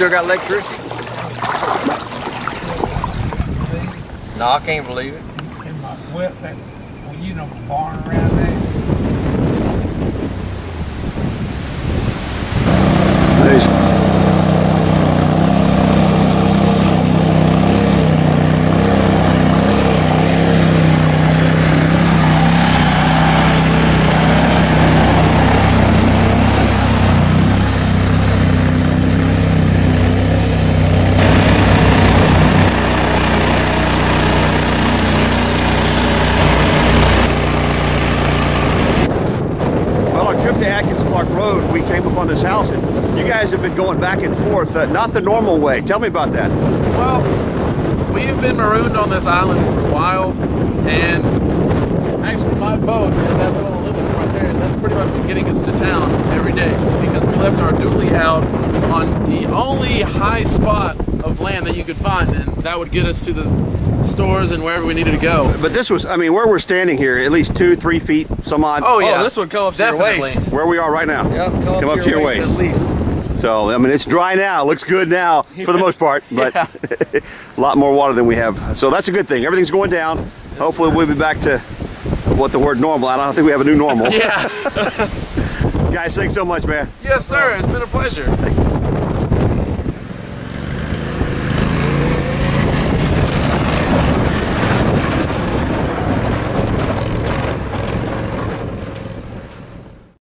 still got electricity? No, I can't believe it. In my whip, that, well, you know, barn around there. Trip to Atkins Clark Road, we came upon this house, and you guys have been going back and forth, not the normal way. Tell me about that. Well, we've been marooned on this island for a while, and actually my boat is that little aluminum right there. That's pretty much been getting us to town every day because we left our dually out on the only high spot of land that you could find, and that would get us to the stores and wherever we needed to go. But this was, I mean, where we're standing here, at least 2-3 feet, some odd. Oh yeah, this would come up to your waist. Where we are right now. Yep, come up to your waist. At least. So, I mean, it's dry now. Looks good now for the most part, but Yeah. a lot more water than we have. So that's a good thing. Everything's going down. Hopefully we'll be back to what the word normal. I don't think we have a new normal. Yeah. Guys, thanks so much, man. Yes, sir. It's been a pleasure. Thank you.